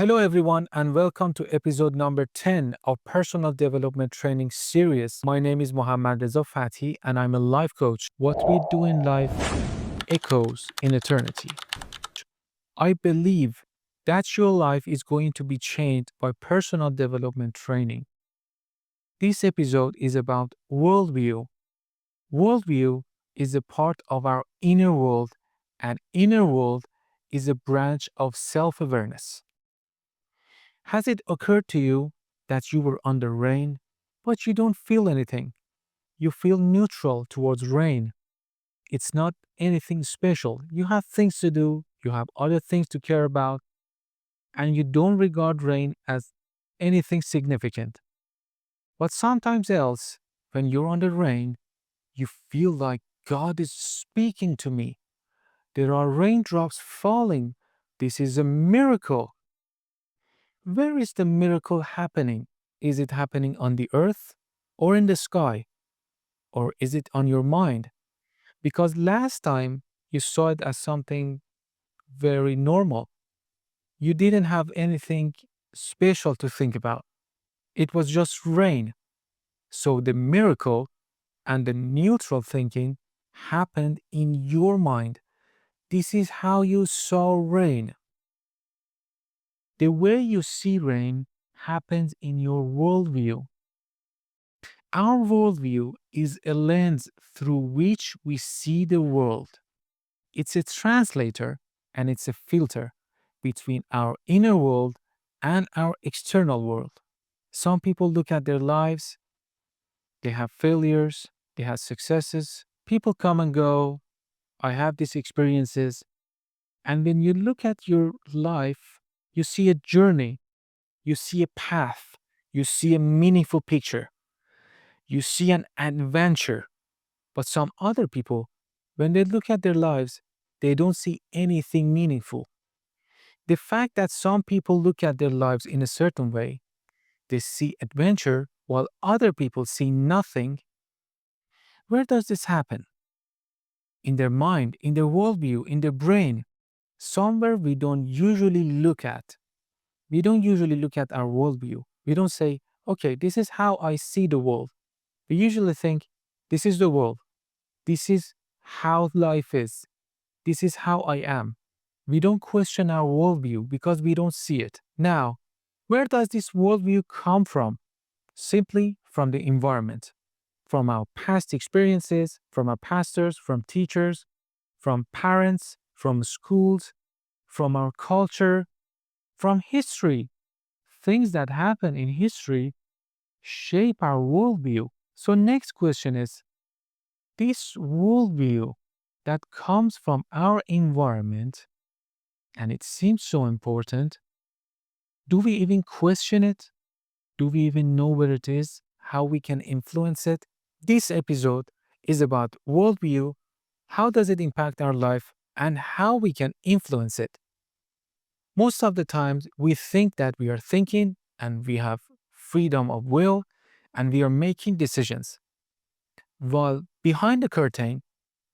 Hello, everyone, and welcome to episode number 10 of Personal Development Training Series. My name is Mohammad Reza Fati, and I'm a life coach. What we do in life echoes in eternity. I believe that your life is going to be changed by personal development training. This episode is about worldview. Worldview is a part of our inner world, and inner world is a branch of self awareness. Has it occurred to you that you were under rain, but you don't feel anything? You feel neutral towards rain. It's not anything special. You have things to do, you have other things to care about, and you don't regard rain as anything significant. But sometimes else, when you're under rain, you feel like God is speaking to me. There are raindrops falling. This is a miracle. Where is the miracle happening? Is it happening on the earth or in the sky? Or is it on your mind? Because last time you saw it as something very normal. You didn't have anything special to think about. It was just rain. So the miracle and the neutral thinking happened in your mind. This is how you saw rain. The way you see rain happens in your worldview. Our worldview is a lens through which we see the world. It's a translator and it's a filter between our inner world and our external world. Some people look at their lives, they have failures, they have successes, people come and go. I have these experiences. And when you look at your life, you see a journey, you see a path, you see a meaningful picture, you see an adventure. But some other people, when they look at their lives, they don't see anything meaningful. The fact that some people look at their lives in a certain way, they see adventure while other people see nothing, where does this happen? In their mind, in their worldview, in their brain, somewhere we don't usually look at. We don't usually look at our worldview. We don't say, okay, this is how I see the world. We usually think, this is the world. This is how life is. This is how I am. We don't question our worldview because we don't see it. Now, where does this worldview come from? Simply from the environment, from our past experiences, from our pastors, from teachers, from parents, from schools, from our culture, from history. Things that happen in history shape our worldview. So, next question is this worldview that comes from our environment, and it seems so important, do we even question it? Do we even know where it is? How we can influence it? This episode is about worldview. How does it impact our life and how we can influence it? Most of the times, we think that we are thinking and we have freedom of will and we are making decisions. While behind the curtain,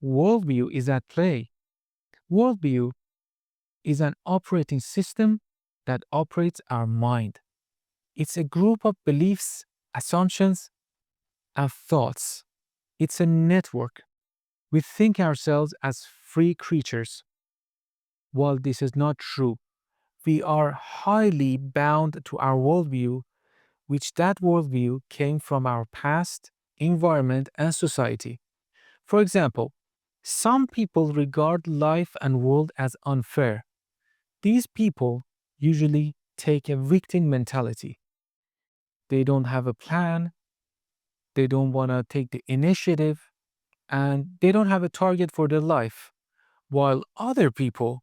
worldview is at play. Worldview is an operating system that operates our mind. It's a group of beliefs, assumptions, and thoughts. It's a network. We think ourselves as free creatures. While this is not true, we are highly bound to our worldview, which that worldview came from our past, environment, and society. For example, some people regard life and world as unfair. These people usually take a victim mentality. They don't have a plan, they don't want to take the initiative, and they don't have a target for their life, while other people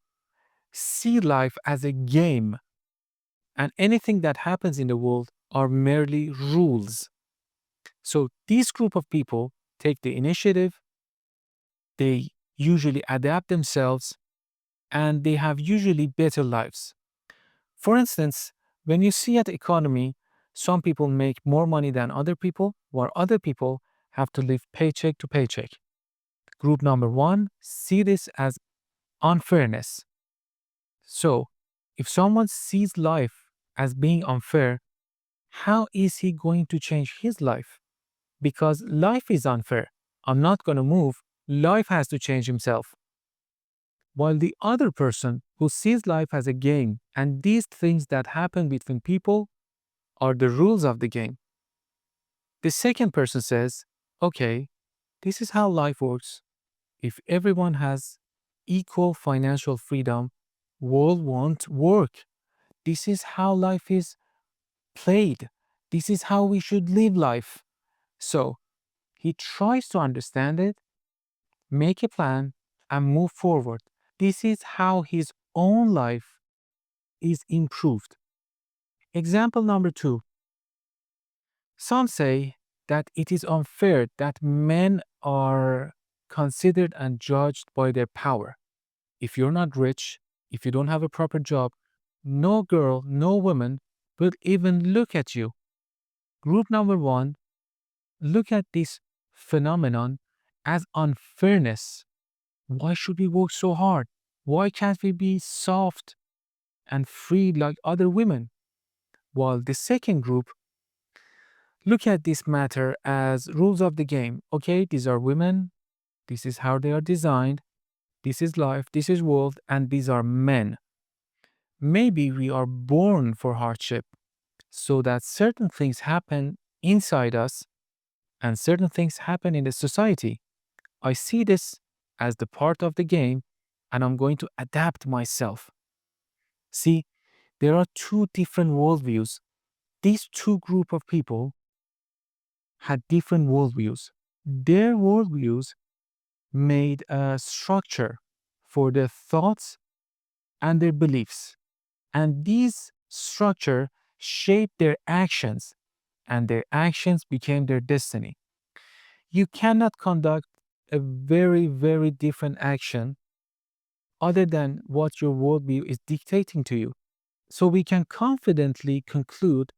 see life as a game, and anything that happens in the world are merely rules. So, this group of people take the initiative, they usually adapt themselves, and they have usually better lives. For instance, when you see at the economy, some people make more money than other people, while other people have to live paycheck to paycheck. Group number one see this as unfairness. So, If someone sees life as being unfair, how is he going to change his life? Because life is unfair. I'm not going to move. Life has to change himself. While the other person who sees life as a game and these things that happen between people are the rules of the game. The second person says, okay, this is how life works. If everyone has equal financial freedom, world won't work. This is how life is played. This is how we should live life. So he tries to understand it, make a plan, and move forward. This is how his own life is improved. Example number two. Some say that it is unfair that men are considered and judged by their power. If you're not rich, if you don't have a proper job, no girl, no woman will even look at you. Group number one, look at this phenomenon as unfairness. Why should we work so hard? Why can't we be soft and free like other women? While the second group look at this matter as rules of the game. Okay, these are women, this is how they are designed, this is life, this is world, and these are men. Maybe we are born for hardship so that certain things happen inside us and certain things happen in the society. I see this as the part of the game and I'm going to adapt myself. See, there are two different worldviews. These two group of people had different worldviews. Their worldviews made a structure for their thoughts and their beliefs. And these structure shaped their actions, and their actions became their destiny. You cannot conduct a very, very different action other than what your worldview is dictating to you. So we can confidently conclude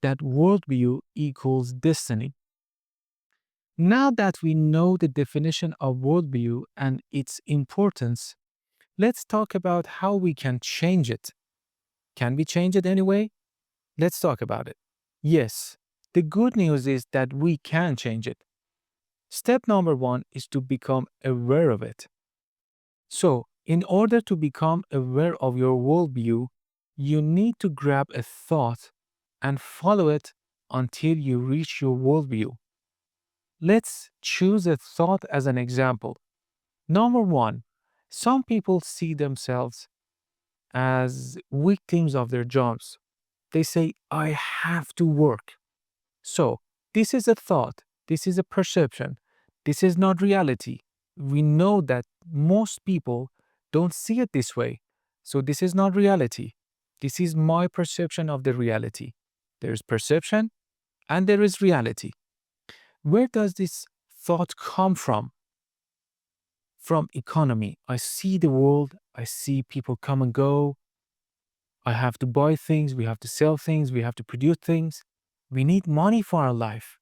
that worldview equals destiny. Now that we know the definition of worldview and its importance, let's talk about how we can change it. Can we change it anyway? Let's talk about it. Yes, the good news is that we can change it. Step number one is to become aware of it. So, in order to become aware of your worldview, you need to grab a thought and follow it until you reach your worldview. Let's choose a thought as an example. Number one, some people see themselves as victims of their jobs. They say, I have to work. So, this is a thought, this is a perception, this is not reality. We know that most people don't see it this way. So, this is not reality. This is my perception of the reality. There is perception and there is reality. Where does this thought come from? From economy. I see the world, I see people come and go. I have to buy things, we have to sell things, we have to produce things. We need money for our life.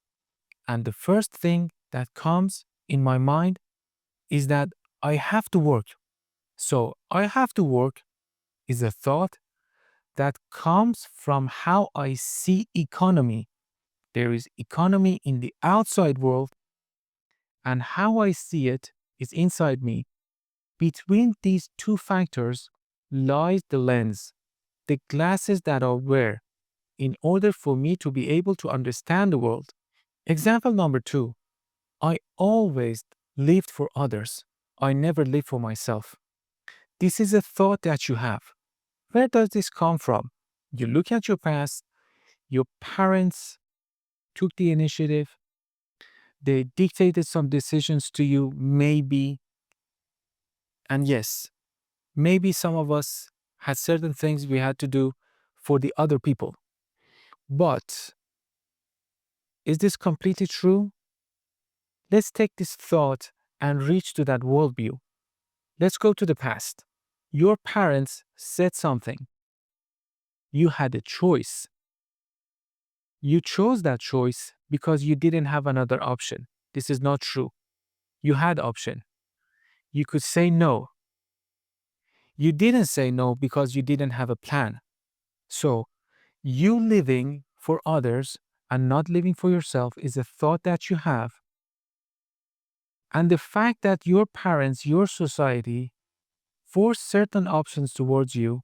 And the first thing that comes in my mind is that I have to work. So, I have to work is a thought that comes from how I see economy. There is economy in the outside world, and how I see it is inside me. Between these two factors lies the lens, the glasses that I wear in order for me to be able to understand the world. Example number two, I always lived for others. I never lived for myself. This is a thought that you have. Where does this come from? You look at your past, your parents took the initiative, they dictated some decisions to you, maybe. And yes, maybe some of us had certain things we had to do for the other people. But is this completely true? Let's take this thought and reach to that worldview. Let's go to the past. Your parents said something. You had a choice. You chose that choice because you didn't have another option. This is not true. You had option. You could say no. You didn't say no because you didn't have a plan. So, you living for others and not living for yourself is a thought that you have. And the fact that your parents, your society, force certain options towards you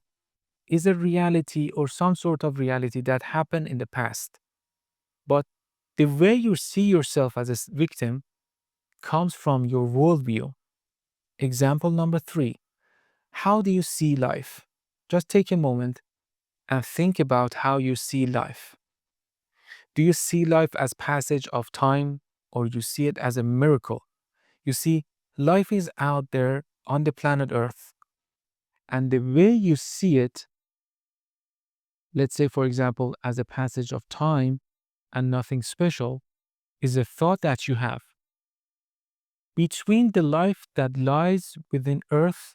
is a reality or some sort of reality that happened in the past. But the way you see yourself as a victim comes from your worldview. Example number three: how do you see life? Just take a moment and think about how you see life. Do you see life as passage of time or you see it as a miracle? You see, life is out there on the planet Earth, and the way you see it, let's say, for example, as a passage of time and nothing special, is a thought that you have. Between the life that lies within Earth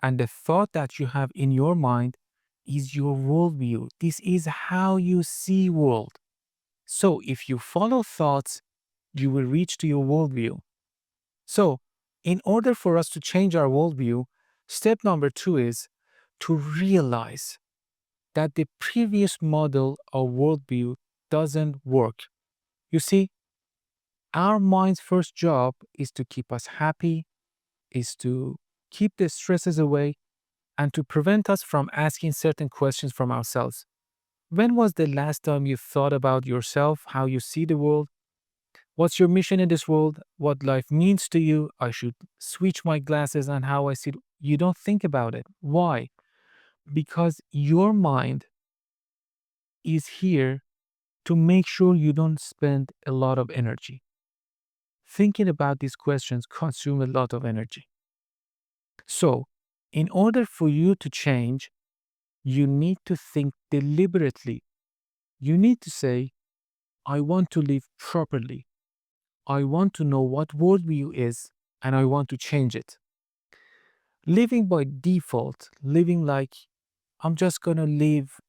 and the thought that you have in your mind is your worldview. This is how you see world. So if you follow thoughts, you will reach to your worldview. So in order for us to change our worldview, step number two is to realize that the previous model of worldview doesn't work. You see, our mind's first job is to keep us happy, is to keep the stresses away, and to prevent us from asking certain questions from ourselves. When was the last time you thought about yourself, how you see the world? What's your mission in this world? What life means to you? I should switch my glasses on how I see it. You don't think about it. Why? Because your mind is here to make sure you don't spend a lot of energy. Thinking about these questions consume a lot of energy. So, in order for you to change, you need to think deliberately. You need to say, I want to live properly. I want to know what worldview is and I want to change it. Living by default, living like I'm just gonna live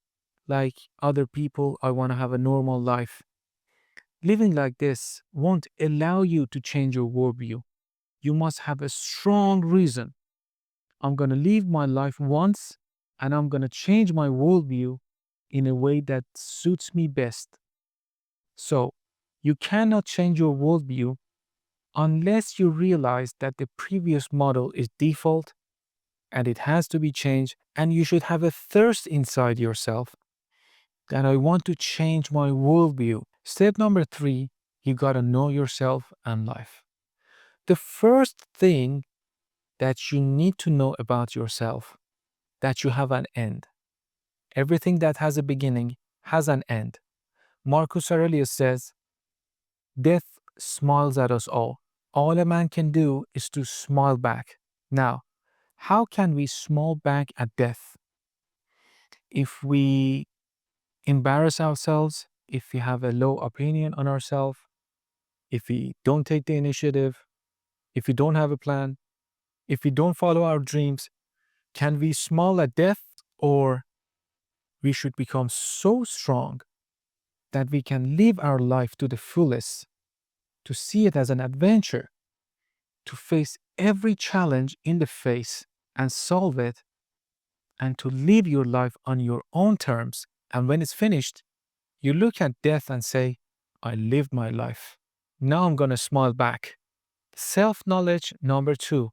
like other people, I wanna have a normal life. Living like this won't allow you to change your worldview. You must have a strong reason. I'm gonna live my life once and I'm gonna change my worldview in a way that suits me best. So, you cannot change your worldview unless you realize that the previous model is default and it has to be changed, and you should have a thirst inside yourself that I want to change my worldview. Step number three, you gotta know yourself and life. The first thing that you need to know about yourself, that you have an end. Everything that has a beginning has an end. Marcus Aurelius says, death smiles at us all. All a man can do is to smile back. Now, how can we smile back at death? If we embarrass ourselves, if we have a low opinion on ourselves, if we don't take the initiative, if we don't have a plan, if we don't follow our dreams, can we smile at death? Or we should become so strong that we can live our life to the fullest, to see it as an adventure, to face every challenge in the face and solve it, and to live your life on your own terms. And when it's finished, you look at death and say, I lived my life. Now I'm going to smile back. Self knowledge number two,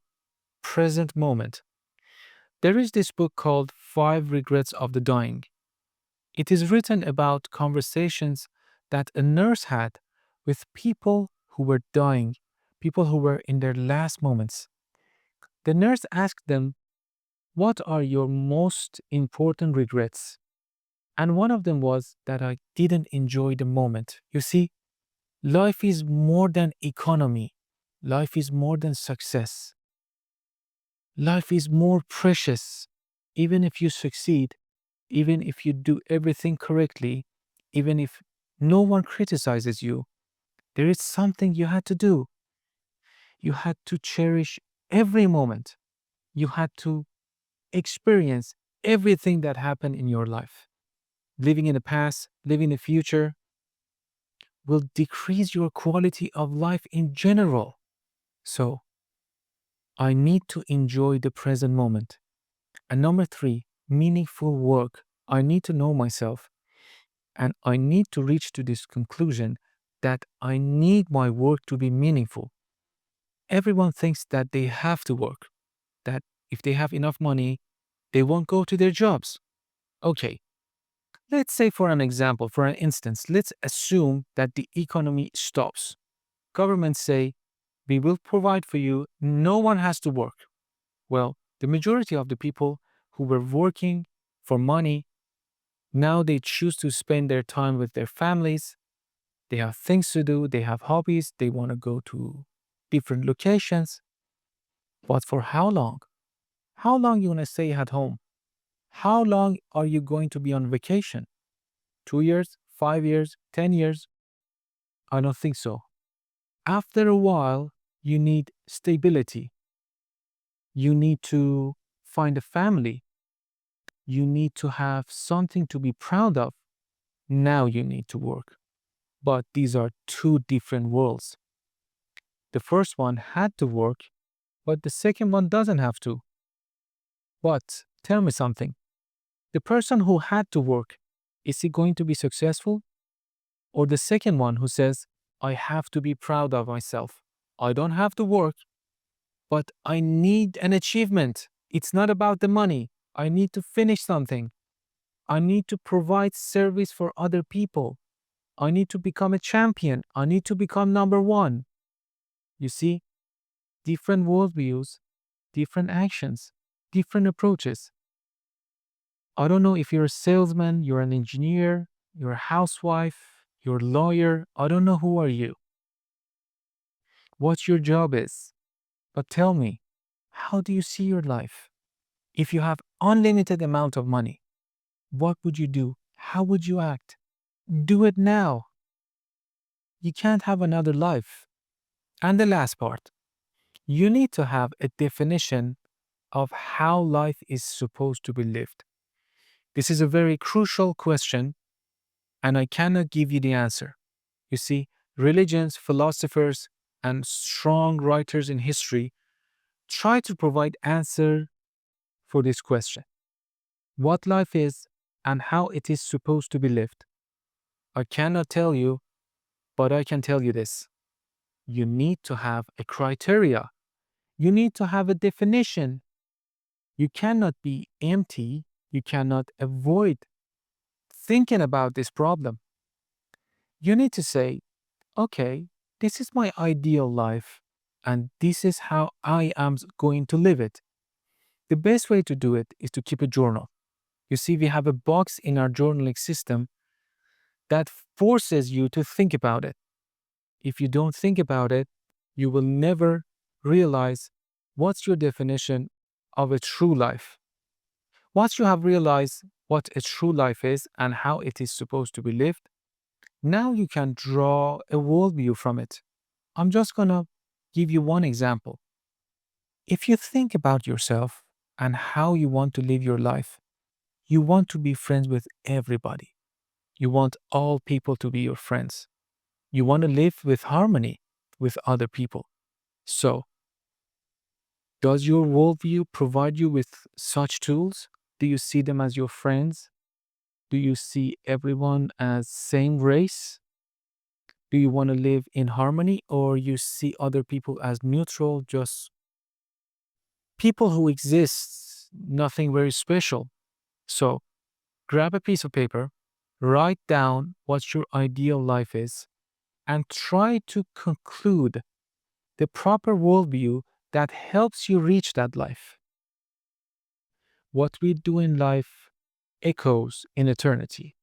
present moment. There is this book called Five Regrets of the Dying. It is written about conversations that a nurse had with people who were dying, people who were in their last moments. The nurse asked them, what are your most important regrets? And one of them was that I didn't enjoy the moment. You see, life is more than economy. Life is more than success. Life is more precious. Even if you succeed, even if you do everything correctly, even if no one criticizes you, there is something you had to do. You had to cherish every moment. You had to experience everything that happened in your life. Living in the past, living in the future will decrease your quality of life in general. So, I need to enjoy the present moment. And number three, meaningful work. I need to know myself and I need to reach to this conclusion that I need my work to be meaningful. Everyone thinks that they have to work, that if they have enough money, they won't go to their jobs. Okay, let's say for an example, for an instance, let's assume that the economy stops. Governments say, we will provide for you, no one has to work. Well, the majority of the people who were working for money, now they choose to spend their time with their families. They have things to do, they have hobbies, they want to go to different locations. But for how long? How long you want to stay at home? How long are you going to be on vacation? 2 years, 5 years, 10 years? I don't think so. After a while, you need stability. You need to find a family. You need to have something to be proud of. Now you need to work. But these are two different worlds. The first one had to work, but the second one doesn't have to. But tell me something. The person who had to work, is he going to be successful? Or the second one who says, I have to be proud of myself. I don't have to work, but I need an achievement. It's not about the money. I need to finish something. I need to provide service for other people. I need to become a champion. I need to become number one. You see, different worldviews, different actions, different approaches. I don't know if you're a salesman, you're an engineer, you're a housewife, you're a lawyer. I don't know who are you, what your job is. But tell me, how do you see your life? If you have unlimited amount of money, what would you do? How would you act? Do it now. You can't have another life. And the last part, you need to have a definition of how life is supposed to be lived. This is a very crucial question, and I cannot give you the answer. You see, religions, philosophers, and strong writers in history try to provide answer for this question. What life is and how it is supposed to be lived. I cannot tell you, but I can tell you this. You need to have a criteria. You need to have a definition. You cannot be empty. You cannot avoid thinking about this problem. You need to say, okay, this is my ideal life, and this is how I am going to live it. The best way to do it is to keep a journal. You see, we have a box in our journaling system that forces you to think about it. If you don't think about it, you will never realize what's your definition of a true life. Once you have realized what a true life is and how it is supposed to be lived, now you can draw a worldview from it. I'm just gonna give you one example. If you think about yourself and how you want to live your life, you want to be friends with everybody. You want all people to be your friends. You want to live with harmony with other people. So, does your worldview provide you with such tools? Do you see them as your friends? Do you see everyone as same race? Do you want to live in harmony or you see other people as neutral, just people who exist, nothing very special? So, grab a piece of paper, write down what your ideal life is, and try to conclude the proper worldview that helps you reach that life. What we do in life echoes in eternity.